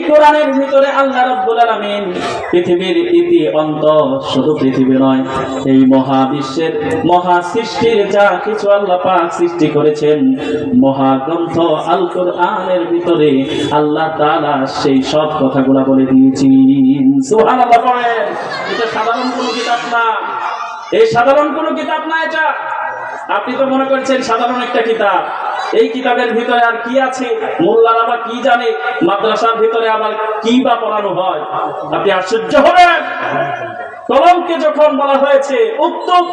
কোরআনের ভিতরে আল্লাহ রাব্বুল আলামিন পৃথিবীর ইতি অন্ত, শুধু পৃথিবী নয়, এই মহাবিশ্বের মহা সৃষ্টির যা কিছু আল্লাহ পাক সৃষ্টি করেছেন, মহাগ্রন্থ আল কোরআনের ভিতরে আল্লাহ তাআলা সেই সব কথাগুলো বলে দিয়েছেন। সুবহানাল্লাহ পড়েন। এটা সাধারণ কোনো কিতাব না, এই সাধারণ কোনো কিতাব না। এটা আপনি তো মনে করছেন সাধারণ একটা কিতাব, এই কিতাবের ভিতরে আর কি আছে, মোল্লারা বা কি জানে, মাদ্রাসার ভিতরে আবার কি বা পড়ানো হয়, আপনি আশ্চর্য হবেন। কলমকে যখন বলা হয়েছে উক্তব,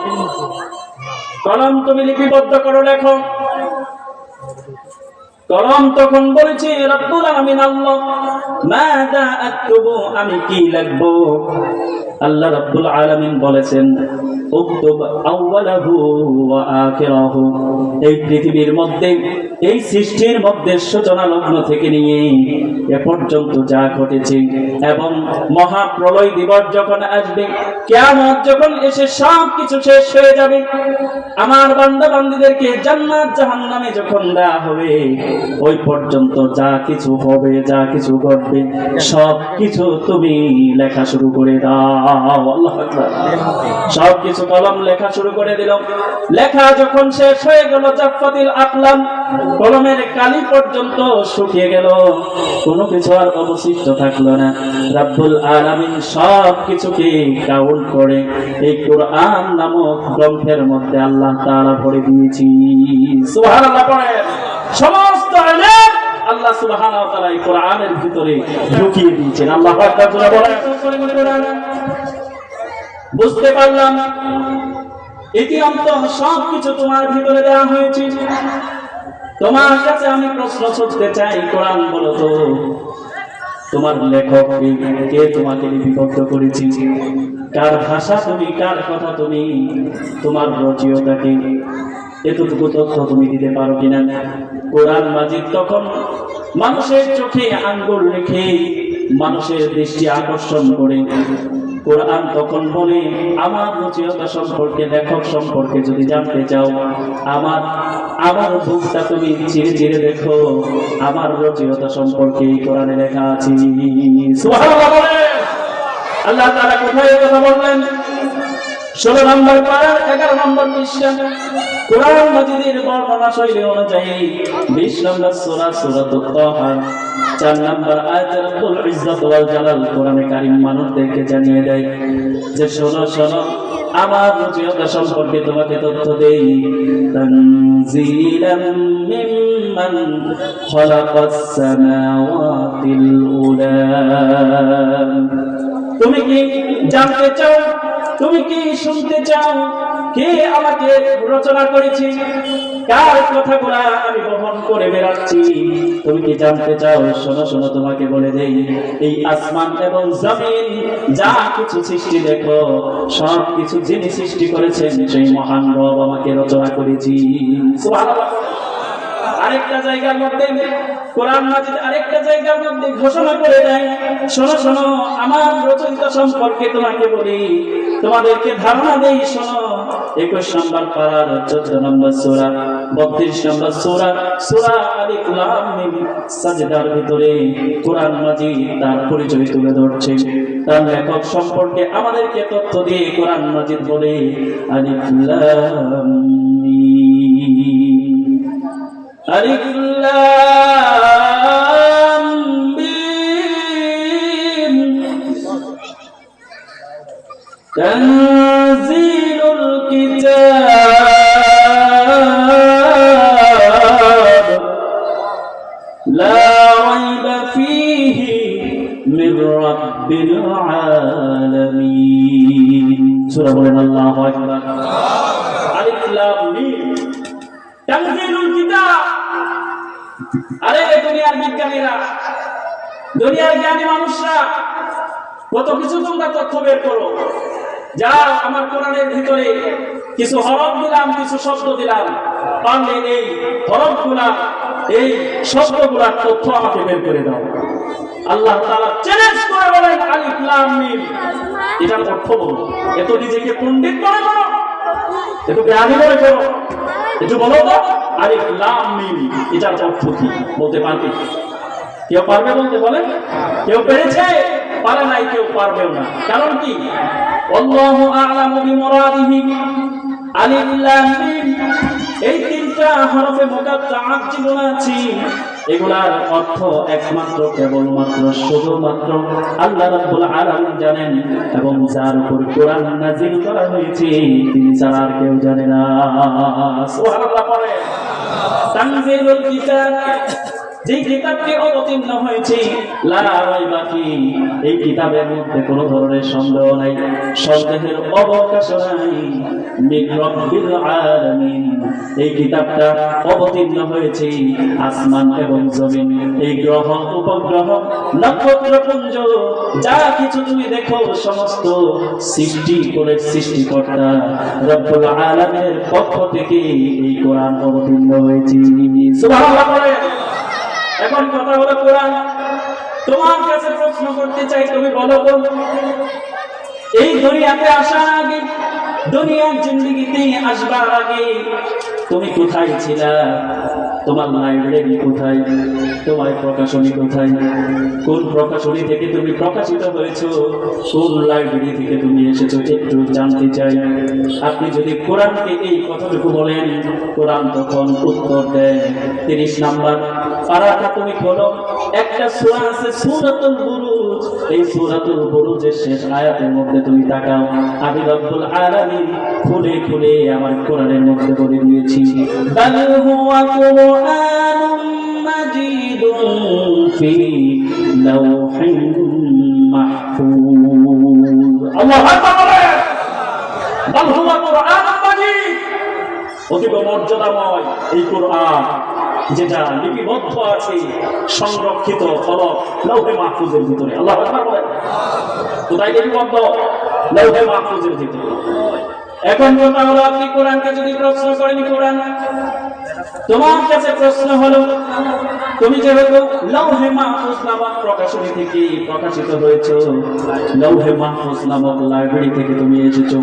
কলম তুমি লিপিবদ্ধ করো, লেখো। কলম তখন বলেছে রব্বুল আলামিন আল্লাহ, মাযা আকতুবু, আমি কি লিখবো? আল্লাহ রাব্বুল আলামিন বলেছেন উকতুব আউওয়ালাহু ওয়া আখিরাহু। এই পৃথিবীর মধ্যে, এই সৃষ্টির মধ্যে সূচনা লগ্ন থেকে নিয়ে এ পর্যন্ত যা ঘটেছে, এবং মহাপ্রলয় দিবস যখন আসবে, কিয়ামত যখন এসে সব কিছু শেষ হয়ে যাবে, আমার বান্দা বান্দীদেরকে জান্নাত জাহান্নামে যখন দেওয়া হবে, ওই পর্যন্ত যা কিছু হবে, যা কিছু ঘটবে, সব কিছু তুমি লেখা শুরু করে দাও। আল্লাহু আকবার। সব কিছু কলম লেখা শুরু করে দিল। লেখা যখন শেষ হয়ে গেল, জাফাতিল আকলাম, কলমের কালি পর্যন্ত শুকিয়ে গেল, কোনো কিছু আর অবশিষ্ট থাকলো না। রাব্বুল আলামিন সব কিছুকে কাউন্ট করে এই কোরআন নামক গ্রন্থের মধ্যে আল্লাহ তাআলা ভরে দিয়েছি। সুবহানাল্লাহ পড়েন। সমস্ত ইলম আল্লাহ সুবহানাহু ওয়া তাআলা এই কোরআনের ভিতরে ঢুকিয়ে দিয়েছেন। আল্লাহু আকবার বলেন। বুঝতে পারলাম ইতিহান্ত সবকিছু তোমার ভিতরে দেওয়া হয়েছে। তোমার কাছে আমি প্রশ্ন ছুড়তে চাই, কোরআন বলো তো, তোমার লেখক কে? তোমাকে লিপিবদ্ধ করেছি? কার ভাষা তুমি? কার কথা তুমি? তোমার রচয়িতা কে? এতটুকু তথ্য তুমি দিতে পারো কিনা? কোরআন মাজিদ তখন মানুষের চোখে আঙ্গুল রেখে মানুষের দৃষ্টি আকর্ষণ করে। কোরআন তখন বলে, আমার রচয়িতা সম্পর্কে, লেখক সম্পর্কে যদি জানতে চাও, আমার বুকটা তুমি চিরে চিরে দেখো, আমার রচয়িতা সম্পর্কে কোরআনে লেখা আছে। সুবহানাল্লাহ বলেন। আল্লাহ তাআলা কোথায় কথা বললেন? 16 নম্বর পারা 11 নম্বর পৃষ্ঠা, কোরআন মাজিদের বর্ণনা শৈলী অনুযায়ী 20 নম্বর সূরা সূরাতুত তাহা 4 নম্বর আয়াতে রব্বুল ইজ্জত ওয়াল জালাল কোরআনে কারীম মানুষদেরকে জানিয়ে দেয় যে শোনো, আমার রচয়িতা সম্পর্কে তোমাকে তথ্য দেই। তানজিলাম মিম্মান খালাকাস সামাওয়াতিল উলা। তুমি কি জানতে চাও? তুমি কি শুনতে চাও কে আমাকে রচনা করেছে? কার কথাগুলো আমি বহন করে বেড়াচ্ছি? তুমি কি জানতে চাও? শোনো, তোমাকে বলে দেই, এই আসমান এবং জমিন যা কিছু সৃষ্টি দেখো, সব কিছু যিনি সৃষ্টি করেছেন সেই মহান রব আমাকে রচনা করেছি। সুবহানাল্লাহ। আরেকটা জায়গার মধ্যে কোরআন মাজিদ আরেকটা জায়গার মধ্যে ঘোষণা করে দেয়, শোনো, আমার রচয়িতা সম্পর্কে তোমাকে বলি, তোমাদেরকে ধারণা দেই। শোনো, 21 নম্বর পারার 14 নম্বর সূরা 32 নম্বর সূরা আলিফ লাম মিম সাজদার ভিতরে কোরআন মাজিদ তার পরিচয় তুলে ধরছে। তার লেখক সম্পর্কে আমাদেরকে তথ্য দিয়ে কোরআন মাজিদ বলে, আলিফ লাম মিম, আলিফ লাম মিম, তানজিলুল কিতাব লা রাইবা ফীহি মির রাব্বিল আলামিন। সূরা বলেন আল্লাহু আকবার। আলিফ লাম মিম, তানজিলুল কিতাব। আরে দুনিয়ার বিজ্ঞানীরা, দুনিয়ার জ্ঞানী মানুষরা কত কিছু তোমরা তথ্য বের করো। যা আমার কোরআনের ভিতরে কিছু হরফ দিলাম, কিছু শব্দ দিলাম, পারলে এই হরফগুলা, এই শব্দগুলার তথ্য আমাকে বের করে দাও। আল্লাহ তাআলা চ্যালেঞ্জ করে বলেন, আলিফ লাম মিম, এটার অর্থ বলো। এত নিজেকে পণ্ডিত মনে করো, এত জ্ঞানী মনে করো, একটু বলো তো আলিফ লাম মিম এটার অর্থ কি বলতে পারবে? কেউ পারবে বলতে? বলেন। কেউ পেরেছে, পারে নাই, কেউ পারবেও না। কারণ কি? আল্লাহু আ'লামু বিমুরাদিহি। আলিফ লাম মিম, এই তিনটা হরফে মুকাত্তাআত যেগুলো আছে, এগুলার অর্থ একমাত্র কেবলমাত্র শুধুমাত্র আল্লাহ রাব্বুল আলামিন জানেন, এবং যার উপর কোরআন নাযিল করা হয়েছে তিনি ছাড়া আর কেউ জানে না। সুবহানাল্লাহ পড়ে। তানজিলুল কিতাব, যে কিতাবটি অবতীর্ণ হয়েছে, লা রাইবা ফিহি, এই কিতাবের মধ্যে কোনো ধরনের সন্দেহ নাই, সন্দেহের অবকাশ নাই। মিন রাব্বিল আলামিন, এই কিতাবটা অবতীর্ণ হয়েছে আসমান এবং জমিন, এই গ্রহ উপগ্রহ নক্ষত্রপুঞ্জ যা কিছু তুমি দেখো সমস্ত সৃষ্টি করে সৃষ্টিকর্তা রব্বুল আলামিনের পক্ষ থেকে এই কোরআন অবতীর্ণ হয়েছে। সুবহানাল্লাহ পড়ে। এখন কথা হলো কোরআন, তোমার কাছে প্রশ্ন করতে চাই, তুমি বলো তো, এই দুনিয়াতে আসার আগে, দুনিয়ার জিন্দেগিতে আসবার আগে তুমি কোথায় ছিলা? তোমার লাইব্রেরি কোথায়? তোমার প্রকাশনী কোথায়? কোন প্রকাশনী থেকে তুমি প্রকাশিত হয়েছো? কোন লাইব্রেরি থেকে তুমি এসেছো? একটু জানতে চাই। আপনি যদি কোরআনকে এই কথাটুকু বলেন, কোরআন তখন উত্তর দেয়। 30 নাম্বার পারাটা তুমি খোলো, একটা সূরা আছে সূরাতুল বুরুজ, এই সূরাতুল বুরুজের শেষ আয়াতের মধ্যে তুমি তাকাও, আমি রব্বুল আলামিন খুলে খুলে আমার কোরআনের মধ্যে বলে দিয়েছি, বাল হুয়া কুরআনুম মাজিদুন ফি লাওহিন মাহফুজ। আল্লাহু আকবার। বাল হুয়া কুরআনুম মাজিদ, অতীব মর্যাদাময় এই কোরআন, যেটা লিপিবদ্ধ আছে সংরক্ষিত ফলক লৌহে মাহফুজের ভিতরে। আল্লাহু আকবার বলেন। কোথায় লিপিবদ্ধ? লৌহে মাহফুজের ভিতরে। এখন কথা হলো, আপনি কোরআনকে যদি প্রশ্ন করেন, কোরআন তোমার কাছে প্রশ্ন হলো, তুমি যেহেতু লৌহে মাহফুজ নামক প্রকাশনী থেকে প্রকাশিত হয়েছো, লৌহে মাহফুজ নামক লাইব্রেরি থেকে তুমি এসেছো,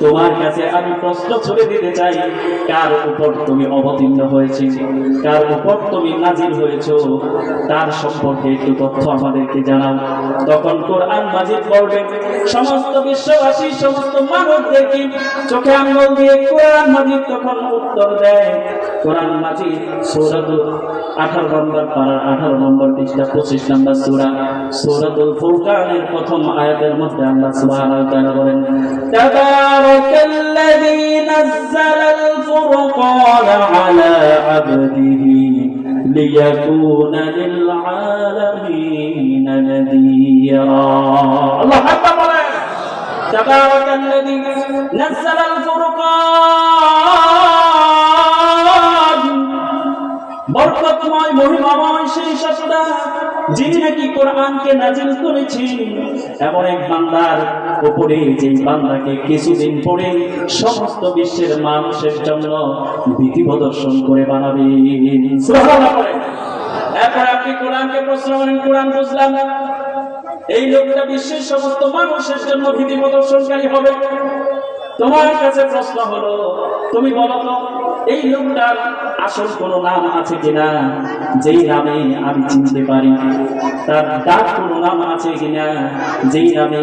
তোমার কাছে আমি প্রশ্ন ছুড়ে দিতে চাই, কার উপর তুমি অবতীর্ণ হয়েছে, কার উপর তুমি নাজিল হয়েছো, তার সম্পর্কে একটু তথ্য আমাদেরকে জানাও। তখন কোরআন মাজিদ বলবে, সমস্ত বিশ্ববাসী, সমস্ত মানুষদেরকে চোখে আঙ্গুল দিয়ে কোরআন মাজিদ তখন উত্তর দেয়। কোরআন মাজিদ সূরাতুল 18 নম্বর পারা, 18 নম্বর পৃষ্ঠা, 25 নম্বর সূরা, সূরাতুল ফুরকানের প্রথম আয়াতের মধ্যে আল্লাহ সুবহানাহু ওয়া তাআলা বলেন, তাবারাকাল্লাযী নাযালাল ফুরকানা আলা আবদিহি লিয়াকুনা লিল আলামিনা নাযীরা। আল্লাহু আকবার বলেন। তাবারাকাল্লাযী নাযালাল ফুরকান, বরকতময় মহিমাময় সেই সত্তা যিনি নাকি কোরআনকে নাজিল করেছেন, এমন এক বান্দার উপরে, যে বান্দাকে কিছুদিন পরে সমস্ত বিশ্বের মানুষের জন্য ভীতি প্রদর্শন করে বানাবে। সুবহানাল্লাহ বলেন। এরপর আপনি কোরআনকে প্রশ্ন করেন, কোরআন বুঝলাম, এই লোকটা বিশ্বের সমস্ত মানুষের জন্য ভীতি প্রদর্শনকারী হবে। তোমার কাছে প্রশ্ন হলো, তুমি বলো তো, এই লোকটার আসল কোনো নাম আছে কিনা, যেই নামে আমি চিনতে পারি? তার ডাক কোনো নাম আছে কিনা, যেই নামে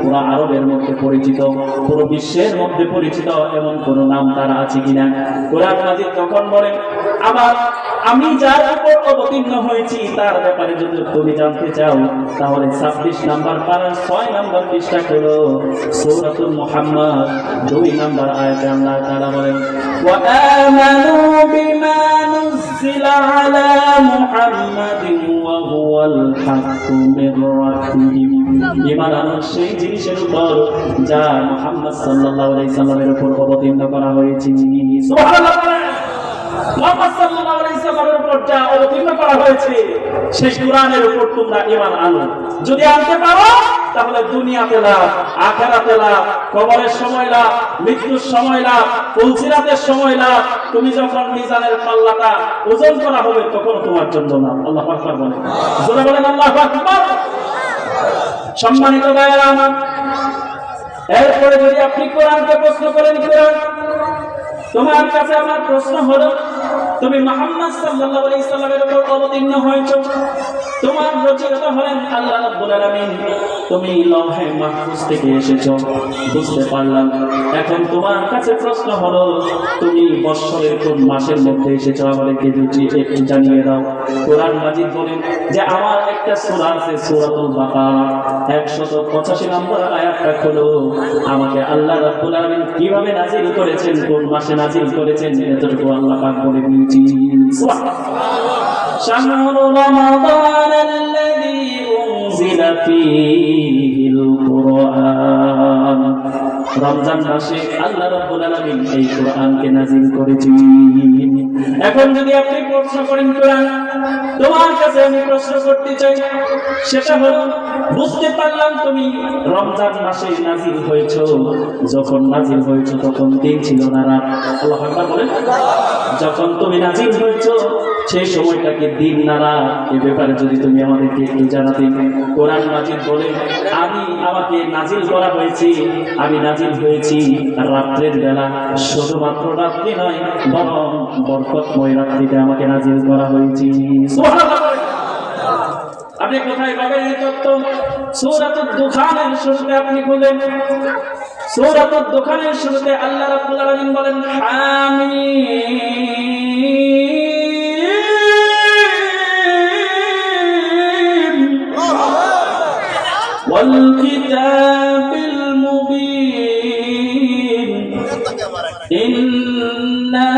পুরো আরবের মধ্যে পরিচিত, পুরো বিশ্বের মধ্যে পরিচিত, এমন কোন নাম তার আছে কিনা? কোরআন মাজিদ তখন বলে, আবার আমি যার উপর অবতীর্ণ হয়েছি তার ব্যাপারে যদি তুমি জানতে চাও, তাহলে 26 নাম্বার পারা 6 নাম্বার পৃষ্ঠা হলো সূরাতুল মুহাম্মদ 2 নাম্বার আয়াতে আল্লাহ তাআলা বলেন, ওয়া আমানু বিমা নুজিলা আলা মুহাম্মাদিন ওয়া হুয়াল হাক্কু মির রাব্বিহিম। ঈমান আনো সেই জিনিসের উপর যা মুহাম্মদ সাল্লাল্লাহু আলাইহি সাল্লামের উপর অবতীর্ণ করা হয়েছে। সুবহানাল্লাহ। মুহাম্মদ সাল্লাল্লাহু আলাইহি সাল্লামের উপর যা অবতীর্ণ করা হয়েছে সেই কোরআনের উপর তোমরা ঈমান আনো। যদি আনতে পারো তাহলে দুনিয়াতে লাভ, আখিরাতে লাভ, কবরের সময় লাভ, মৃত্যুর সময় লাভ, ফুলসিরাতের সময় লাভ। তুমি যখন মিজানের পাল্লাটা ওজন করা হবে তখন তোমার জন্য লাভ। আল্লাহু আকবার বলেন। জোরে বলেন আল্লাহু আকবার। সম্মানিত ভাইরা আমার, এরপরে যদি আপনি কোরআনকে প্রশ্ন করেন, কোরআন তোমার কাছে আমার প্রশ্ন হলো, তুমি মুহাম্মদ সাল্লাল্লাহু আলাইহি সাল্লামের উপর অবতীর্ণ হয়েছো, তোমার রচয়িতা হলেন আল্লাহ রাব্বুল আলামিন। তুমি লৌহে মাহফুজ থেকে এসেছো, বুঝতে পারলাম। এখন তোমার কাছে প্রশ্ন হলো, তুমি বৎসরের কোন মাসের মধ্যে এসেছো আমাদেরকে একটু জানিয়ে দাও। কোরআন মাজিদ বলেন যে আমার একটা সূরা আছে, সূরাতুল বাকারা 185 নম্বর আয়াতটা খোলো। আমাকে আল্লাহ রাব্বুল আলামিন কিভাবে নাজিল করেছেন, কোন মাসে নাজিল করেছেন, এতটুকু আল্লাহ পাক বলে দিয়েছি। শাহরু রমাদান আল্লাযী উনজিলা ফীহিল কুরআন। রমজান মাসে আল্লাহ রাব্বুল আলামিন এই কোরআনকে নাজিল করেছেন। এখন যদি আপনি প্রশ্ন করেন কোরআন, তোমার কাছে আমি প্রশ্ন করতে চাই, সেটা হলো বুঝতে পারলাম তুমি রমজান মাসে নাজিল হয়েছো। যখন নাজিল হয়েছো তখন দিন ছিল না রাত। আল্লাহু আকবার বলেন। যখন তুমি নাজিল হয়েছো সেই সময়টাকে দিন না রাত, এ ব্যাপারে যদি তুমি আমাদেরকে একটু জানাতে। কোরআন মাজিদ বলে আমাকে নাজিল করা হয়েছে, আমি নাজিল হয়েছি রাত্রের বেলা। শুধুমাত্র রাত্রি নয়, বরং বরকতময় রাত্রিতে আমাকে নাজিল করা হয়েছে। আপনি কোথায় পাবেন এই তথ্য? সূরাতুদ দুখানের শুরুতে আপনি খুলেন, সূরাতুদ দুখানের শুরুতে আল্লাহ রাব্বুল আলামিন বলেন হামিম ওয়াল কিতাবিল মুবিন ইন্না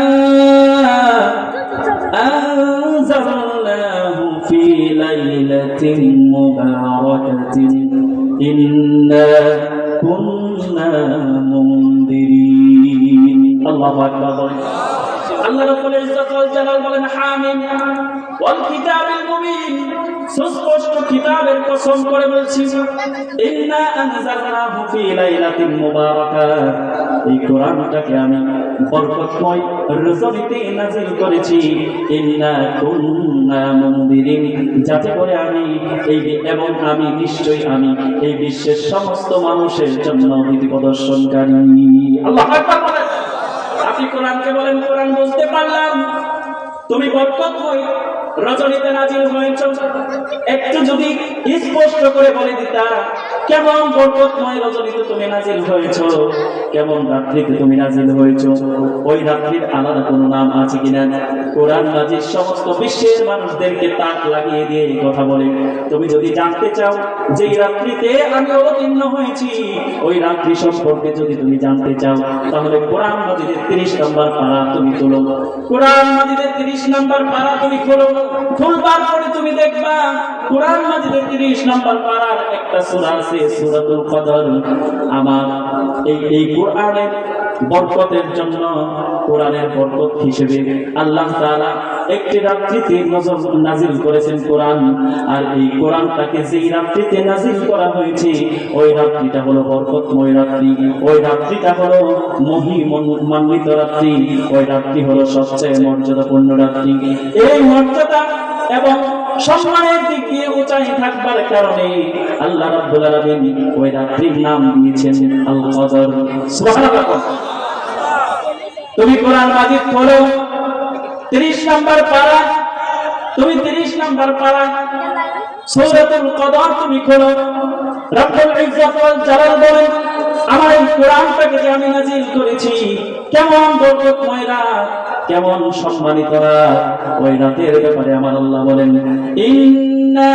আনজালনাহু ফি লাইলাতিন মুবারাকাতিন ইন্না কুন্না মুনদিরিন। আল্লাহু আকবার। আল্লাহ রাব্বুল ইজ্জত ওয়াল জালাল বলেন হামিম ওয়াল কিতাবিল মুবিন, সুস্পষ্ট কিতাবের কসম করে বলছি, ইন্না আনজালনাহু ফি লাইলাতিন মুবারাকা, এই কোরআনটাকে আমি বরকতময় রজনীতে নাযিল করেছি। ইন্না কুন্না মুনদিরিন, যাতে করে আমি এবং আমি নিশ্চয়ই আমি এই বিশ্বের সমস্ত মানুষের জন্য নীতি প্রদর্শনকারী। আল্লাহু আকবার বলেন। আপনি কোরআনকে বলেন কোরআন বুঝতে পারলাম তুমি বরকতময় রজনীতে নাজিল হয়েছ। একটু যদি স্পষ্ট করে বলে দিতা কেমন বরকতময় রজনীতে তুমি নাজিল হয়েছ, কেমন রাত্রিতে তুমি নাজিল হয়েছ, ওই রাত্রির আলাদা কোনো নাম আছে কিনা? কোরআন মাজিদ সমস্ত বিশ্বের মানুষদেরকে তাক লাগিয়ে দিয়ে এই কথা বলে। তুমি যদি জানতে চাও যে এই রাত্রিতে আমি অবতীর্ণ হয়েছি, ওই রাত্রি সম্পর্কে যদি তুমি জানতে চাও, তাহলে কোরআন মাজিদের 30 নম্বর পারা তুমি খোলো। কোরআন মাজিদের 30 নম্বর পারা তুমি খোলো। খুলবার পরে তুমি দেখবা কোরআন মাজিদের 30 নম্বর পারার একটা সূরা আছে, সূরাতুল কদর। আমার এই কোরআনের বরকতের জন্য, কোরআনের বরকত হিসেবে আল্লাহ তাআলা একটি রাত্রিতে নাজিল করেছেন কোরআন। আর এই কোরআনটাকে যেই রাত্রিতে নাজিল করা হয়েছে, ওই রাত্রিটা হলো বরকতময় রাত্রি, ওই রাত্রিটা হলো মহিমান্বিত রাত্রি, ওই রাত্রি হলো সবচেয়ে মর্যাদাপূর্ণ রাত্রি। এই মর্যাদা এবং সম্মানের দিক দিয়ে উঁচাই থাকবার কারণে আল্লাহ রাব্বুল আলামিন ওই রাত্রির নাম দিয়েছেন আল কদর। সুবহানাল্লাহ। তুমি কোরআন মাজিদ পড়ো, 30 নম্বর পারা, তুমি 30 নম্বর পারা সূরাতুল কদর তুমি খোলো। রব্বুল ইজ্জত ওয়াল জালাল বলেন আমার এই কোরআনটাকে যে আমি নাজিল করেছি, কেমন বরকতময় রাত, কেমন সম্মানিত রাত, ওই রাতের ব্যাপারে আমার আল্লাহ বলেন ইন্না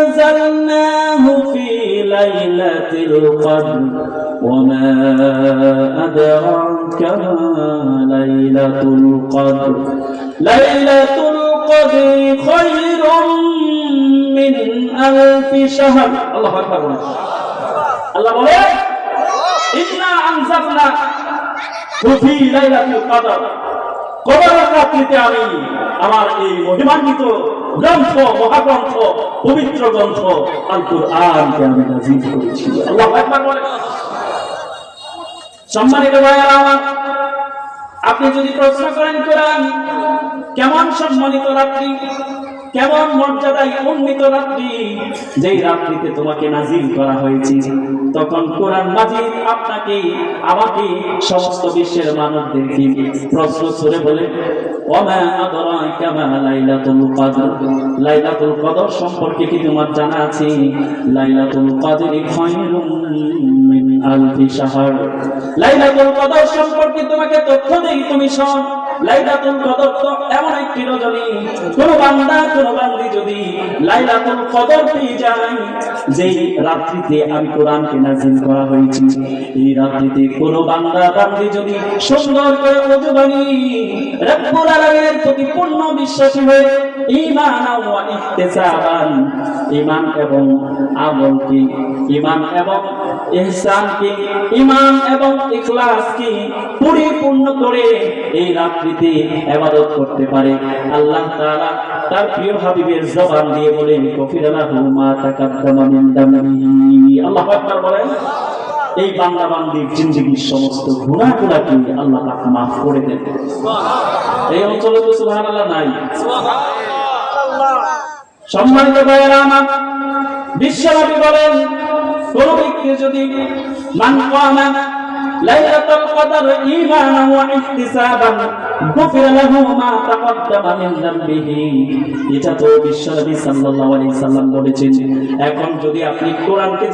আনজালনাহু ফি লাইলাতিল কদর ওয়া মা আদরাকা মা লাইলাতুল কদর লাইলাতুল কদর খায়রুম মিন আলফি শাহর। আল্লাহু আকবার। আল্লাহ বলে ইন্না আনজালনা ফি লাইলাতুল কদর, কদরের রাত্রিতে আমি আমার এই মহিমান্বিত গ্রন্থ, মহাগ্রন্থ, পবিত্র গ্রন্থ আল কুরআনকে আমি নাযিল করেছি। আল্লাহু আকবার বলে। সম্মানিত ভাইরা আমার, আপনি যদি প্রশ্ন করেন কোরআন কেমন সম্মানিত রাত্রি, কেমন মর্যাদায় উন্নীত রাত্রি, যেই রাত্রিতে তোমাকে নাজিল করা হয়েছে। তখন কোরআন মাজিদ আপনাকে আমাকে সমস্ত বিশ্বের মানবদেরকে প্রশ্ন করে বলে, ওমা আদরাকা মা লাইলাতুল কদর, লাইলাতুল কদর সম্পর্কে কি তোমার জানা আছে? লাইলাতুল কদরি খায়রুম মিন আলফি শাহর, লাইলাতুল কদর সম্পর্কে তোমাকে তথ্য দেই, তুমি শোন। লাইলাতুল কদর তো এমন একটি রজনী, কোন বান্দা কোন বান্দি যদি লাইলাতুল কদর পেয়ে যায়, যেই রাত্রিতে আমি কোরআনকে নাযিল করা হয়েছে, এই রাত্রিতে কোন বান্দা বান্দি যদি সুন্দর করে ওযু বানিয়ে রব্বুল আলামিনের প্রতি পূর্ণ বিশ্বাসী হয়ে ঈমানান ওয়া ইহতিসাবান, ঈমান এবং আমলকে, ঈমান এবং ইহসানকে, ঈমান এবং ইখলাসকে পরিপূর্ণ করে এই রাত্রিতে ইবাদত করতে পারে, আল্লাহ তাআলা তার প্রিয় হাবিবের জবান দিয়ে বলেন, গফিরা লাহু মা তাকাদ্দামা মিন দামিহি। আল্লাহু আকবার বলেন। এই বান্দা বান্দির জিন্দেগীর সমস্ত গুনাহগুলোকে আল্লাহ পাক মাফ করে দেন। এই অঞ্চলে তো সুবহানাল্লাহ নাই। সম্মানিত ভাইয়েরা আমার, বিশ্বনবী বলেন, কোন ব্যক্তি যদি মান কামা লাইলাতুল কদর ঈমানান ওয়া ইহতিসাবান গফিরা লাহু মা তাকাদ্দামা মিন যামবিহি, এটা তো বিশ্বনবী সাল্লাল্লাহু আলাইহি সাল্লাম বলেছেন। এখন যদি আপনি কোরআনকে